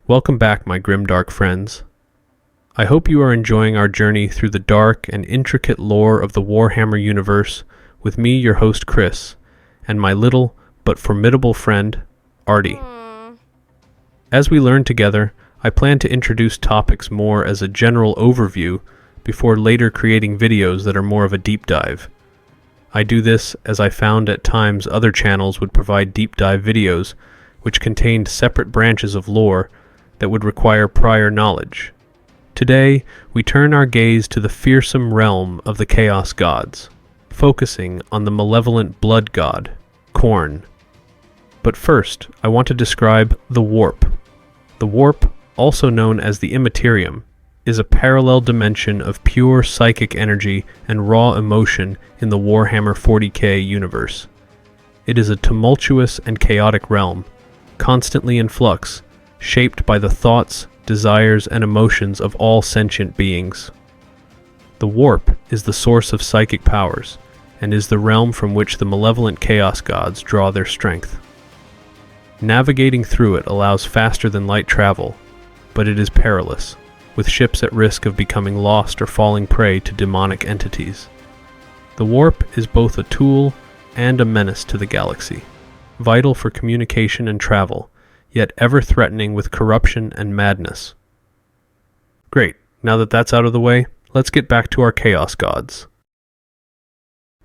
Welcome back, my grimdark friends. I hope you are enjoying our journey through the dark and intricate lore of the Warhammer universe with me, your host Chris, and my little but formidable friend, Artie. As we learn together, I plan to introduce topics more as a general overview before later creating videos that are more of a deep dive. I do this as I found at times other channels would provide deep dive videos which contained separate branches of lore that would require prior knowledge. Today, we turn our gaze to the fearsome realm of the Chaos Gods, focusing on the malevolent blood god, Khorne. But first, I want to describe the Warp. The Warp, also known as the Immaterium, is a parallel dimension of pure psychic energy and raw emotion in the Warhammer 40k universe. It is a tumultuous and chaotic realm, constantly in flux, shaped by the thoughts, desires, and emotions of all sentient beings. The Warp is the source of psychic powers, and is the realm from which the malevolent Chaos Gods draw their strength. Navigating through it allows faster-than-light travel, but it is perilous, with ships at risk of becoming lost or falling prey to demonic entities. The Warp is both a tool and a menace to the galaxy, vital for communication and travel, yet ever threatening with corruption and madness. Great, now that that's out of the way, let's get back to our Chaos Gods.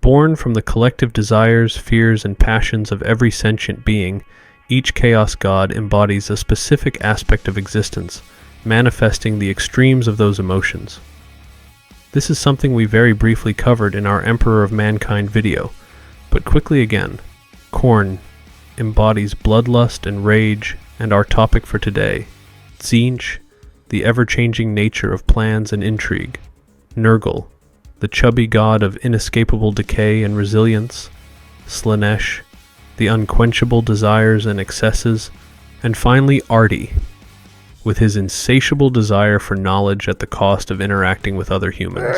Born from the collective desires, fears, and passions of every sentient being, each Chaos God embodies a specific aspect of existence, manifesting the extremes of those emotions. This is something we very briefly covered in our Emperor of Mankind video, but quickly again, Khorne embodies bloodlust and rage, and our topic for today, Tzeentch, the ever-changing nature of plans and intrigue, Nurgle, the chubby god of inescapable decay and resilience, Slaanesh, the unquenchable desires and excesses, and finally Artie, with his insatiable desire for knowledge at the cost of interacting with other humans.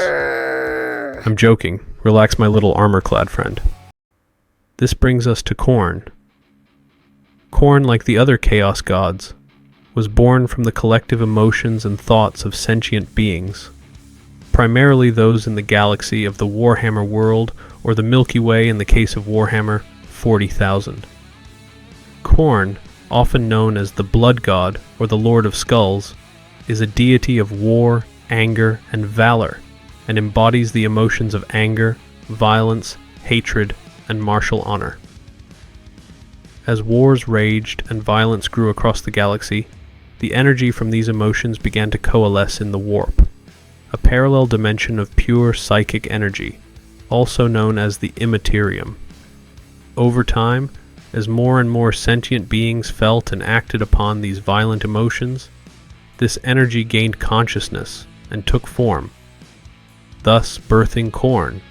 I'm joking. Relax, my little armor-clad friend. This brings us to Khorne. Khorne, like the other Chaos Gods, was born from the collective emotions and thoughts of sentient beings, primarily those in the galaxy of the Warhammer world, or the Milky Way in the case of Warhammer 40,000. Khorne, often known as the Blood God or the Lord of Skulls, is a deity of war, anger, and valor, and embodies the emotions of anger, violence, hatred, and martial honor. As wars raged and violence grew across the galaxy, the energy from these emotions began to coalesce in the Warp, a parallel dimension of pure psychic energy, also known as the Immaterium. Over time, as more and more sentient beings felt and acted upon these violent emotions, this energy gained consciousness and took form, thus birthing Khorne.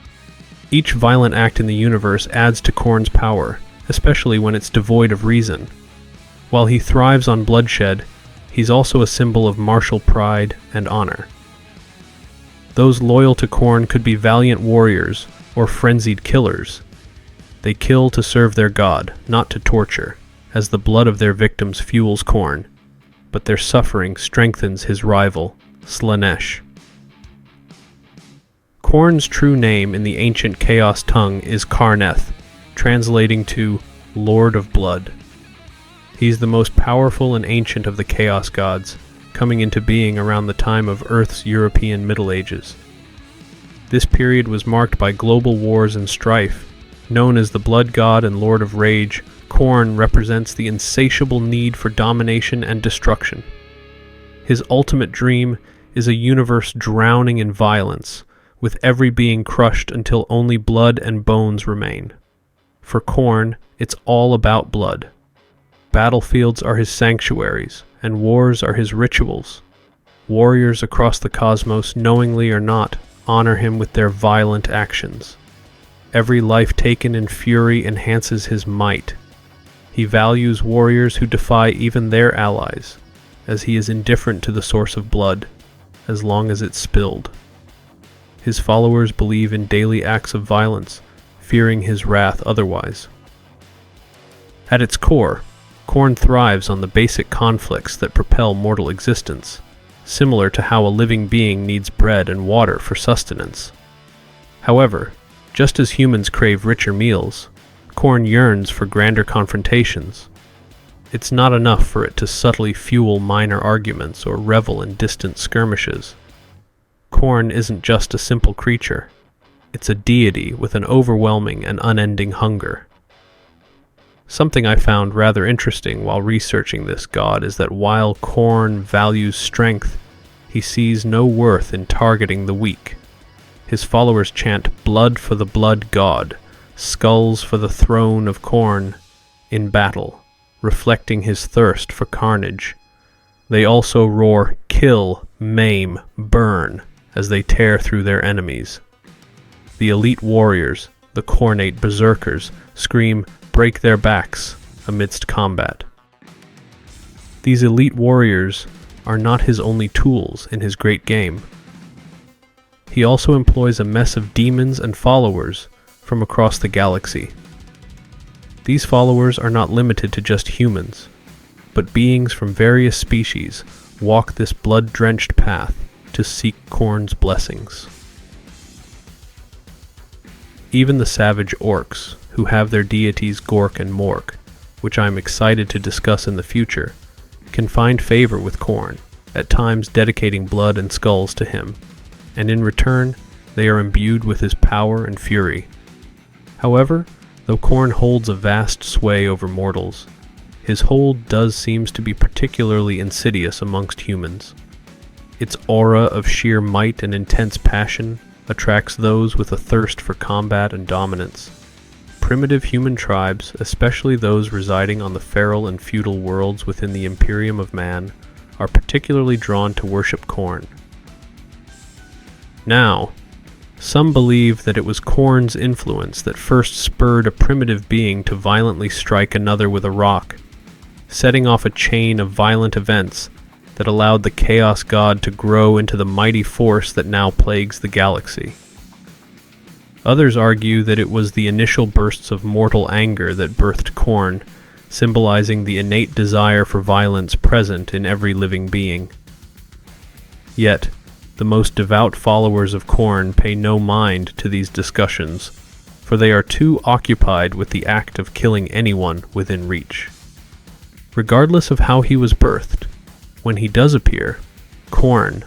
Each violent act in the universe adds to Khorne's power, especially when it's devoid of reason. While he thrives on bloodshed, he's also a symbol of martial pride and honor. Those loyal to Khorne could be valiant warriors or frenzied killers. They kill to serve their god, not to torture, as the blood of their victims fuels Khorne, but their suffering strengthens his rival, Slaanesh. Khorne's true name in the ancient Chaos tongue is Kharneth, translating to Lord of Blood. He's the most powerful and ancient of the Chaos Gods, coming into being around the time of Earth's European Middle Ages. This period was marked by global wars and strife. Known as the Blood God and Lord of Rage, Khorne represents the insatiable need for domination and destruction. His ultimate dream is a universe drowning in violence, with every being crushed until only blood and bones remain. For Khorne, it's all about blood. Battlefields are his sanctuaries, and wars are his rituals. Warriors across the cosmos, knowingly or not, honor him with their violent actions. Every life taken in fury enhances his might. He values warriors who defy even their allies, as he is indifferent to the source of blood, as long as it's spilled. His followers believe in daily acts of violence, fearing his wrath otherwise. At its core, Khorne thrives on the basic conflicts that propel mortal existence, similar to how a living being needs bread and water for sustenance. However, just as humans crave richer meals, Khorne yearns for grander confrontations. It's not enough for it to subtly fuel minor arguments or revel in distant skirmishes. Khorne isn't just a simple creature. It's a deity with an overwhelming and unending hunger. Something I found rather interesting while researching this god is that while Khorne values strength, he sees no worth in targeting the weak. His followers chant "Blood for the blood god," "Skulls for the throne of Khorne" in battle, reflecting his thirst for carnage. They also roar "Kill, maim, burn" as they tear through their enemies. The elite warriors, the Khornate berserkers, scream "Break their backs" amidst combat. These elite warriors are not his only tools in his great game. He also employs a mess of demons and followers from across the galaxy. These followers are not limited to just humans, but beings from various species walk this blood-drenched path to seek Khorne's blessings. Even the savage orcs, who have their deities Gork and Mork, which I am excited to discuss in the future, can find favor with Khorne, at times dedicating blood and skulls to him, and in return they are imbued with his power and fury. However, though Khorne holds a vast sway over mortals, his hold does seem to be particularly insidious amongst humans. Its aura of sheer might and intense passion attracts those with a thirst for combat and dominance. Primitive human tribes, especially those residing on the feral and feudal worlds within the Imperium of Man, are particularly drawn to worship Khorne. Now, some believe that it was Khorne's influence that first spurred a primitive being to violently strike another with a rock, setting off a chain of violent events that allowed the Chaos God to grow into the mighty force that now plagues the galaxy. Others argue that it was the initial bursts of mortal anger that birthed Khorne, symbolizing the innate desire for violence present in every living being. Yet, the most devout followers of Khorne pay no mind to these discussions, for they are too occupied with the act of killing anyone within reach. Regardless of how he was birthed, when he does appear, Khorne,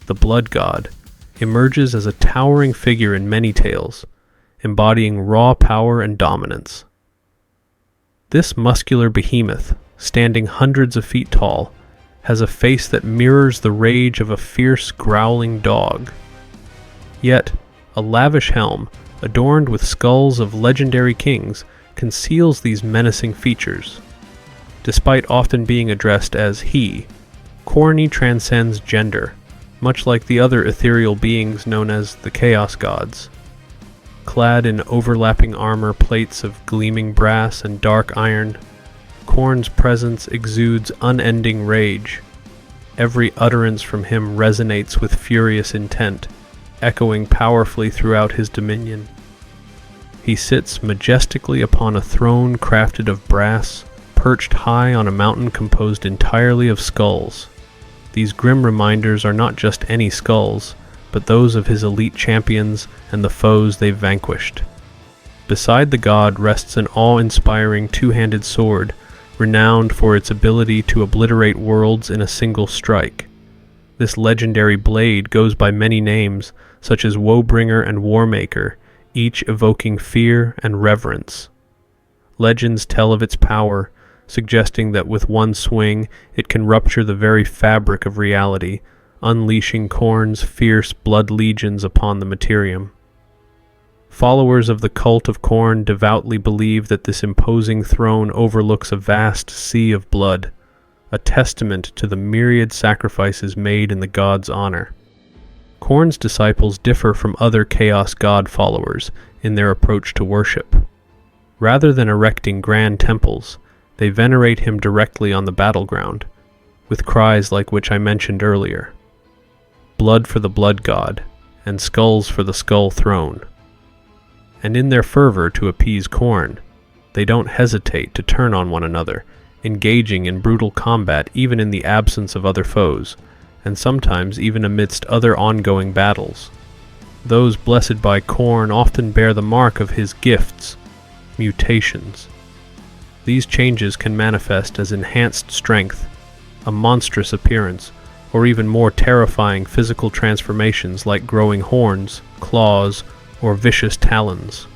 the blood god, emerges as a towering figure in many tales, embodying raw power and dominance. This muscular behemoth, standing hundreds of feet tall, has a face that mirrors the rage of a fierce, growling dog. Yet, a lavish helm, adorned with skulls of legendary kings, conceals these menacing features. Despite often being addressed as he, Khorne transcends gender, much like the other ethereal beings known as the Chaos Gods. Clad in overlapping armor plates of gleaming brass and dark iron, Khorne's presence exudes unending rage. Every utterance from him resonates with furious intent, echoing powerfully throughout his dominion. He sits majestically upon a throne crafted of brass, perched high on a mountain composed entirely of skulls. These grim reminders are not just any skulls, but those of his elite champions and the foes they've vanquished. Beside the god rests an awe-inspiring two-handed sword, renowned for its ability to obliterate worlds in a single strike. This legendary blade goes by many names, such as Woebringer and Warmaker, each evoking fear and reverence. Legends tell of its power, suggesting that with one swing it can rupture the very fabric of reality, unleashing Khorne's fierce blood legions upon the Materium. Followers of the cult of Khorne devoutly believe that this imposing throne overlooks a vast sea of blood, a testament to the myriad sacrifices made in the god's honor. Khorne's disciples differ from other Chaos God followers in their approach to worship. Rather than erecting grand temples, they venerate him directly on the battleground, with cries like which I mentioned earlier. Blood for the blood god, and skulls for the skull throne. And in their fervor to appease Khorne, they don't hesitate to turn on one another, engaging in brutal combat even in the absence of other foes, and sometimes even amidst other ongoing battles. Those blessed by Khorne often bear the mark of his gifts, mutations. These changes can manifest as enhanced strength, a monstrous appearance, or even more terrifying physical transformations like growing horns, claws, or vicious talons.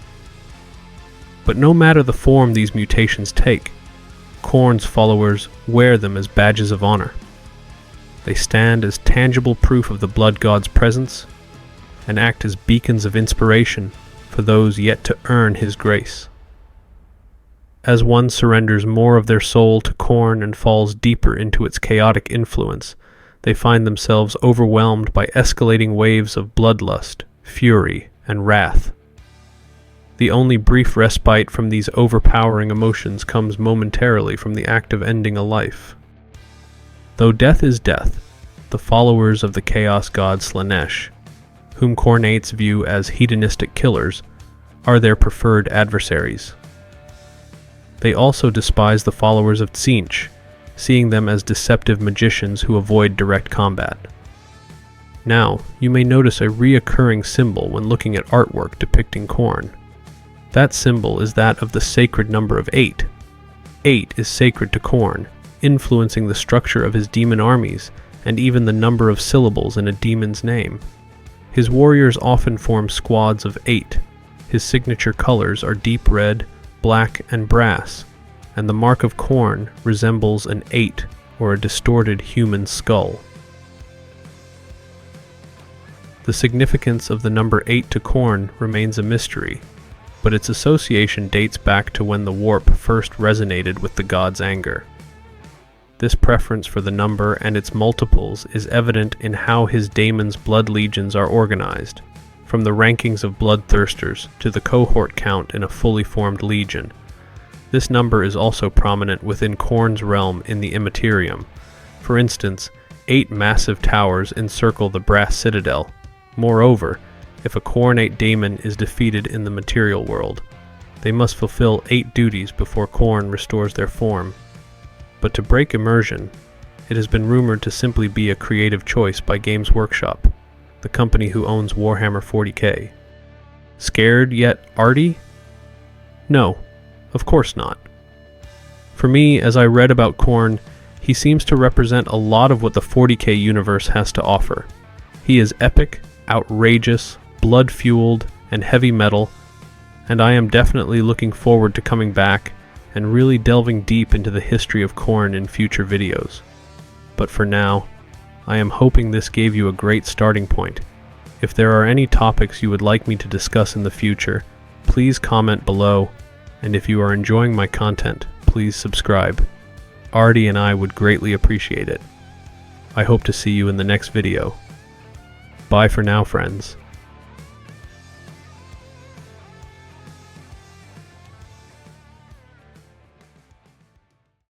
But no matter the form these mutations take, Khorne's followers wear them as badges of honor. They stand as tangible proof of the blood god's presence and act as beacons of inspiration for those yet to earn his grace. As one surrenders more of their soul to Khorne and falls deeper into its chaotic influence, they find themselves overwhelmed by escalating waves of bloodlust, fury, and wrath. The only brief respite from these overpowering emotions comes momentarily from the act of ending a life. Though death is death, the followers of the chaos god Slaanesh, whom Khornates view as hedonistic killers, are their preferred adversaries. They also despise the followers of Tzeentch, seeing them as deceptive magicians who avoid direct combat. Now, you may notice a reoccurring symbol when looking at artwork depicting Khorne. That symbol is that of the sacred number of 8. 8 is sacred to Khorne, influencing the structure of his demon armies and even the number of syllables in a demon's name. His warriors often form squads of 8. His signature colors are deep red, black, and brass, and the mark of Khorne resembles an 8 or a distorted human skull. The significance of the number 8 to Khorne remains a mystery, but its association dates back to when the warp first resonated with the god's anger. This preference for the number and its multiples is evident in how his daemon's blood legions are organized, from the rankings of bloodthirsters to the cohort count in a fully formed legion. This number is also prominent within Khorne's realm in the Immaterium. For instance, 8 massive towers encircle the brass citadel. Moreover, if a Khornate daemon is defeated in the material world, they must fulfill 8 duties before Khorne restores their form. But to break immersion, it has been rumored to simply be a creative choice by Games Workshop, the company who owns Warhammer 40k. Scared yet arty? No, of course not. For me, as I read about Khorne, he seems to represent a lot of what the 40k universe has to offer. He is epic, outrageous, blood-fueled, and heavy metal, and I am definitely looking forward to coming back and really delving deep into the history of Khorne in future videos. But for now, I am hoping this gave you a great starting point. If there are any topics you would like me to discuss in the future, please comment below, and if you are enjoying my content, please subscribe. Artie and I would greatly appreciate it. I hope to see you in the next video. Bye for now, friends.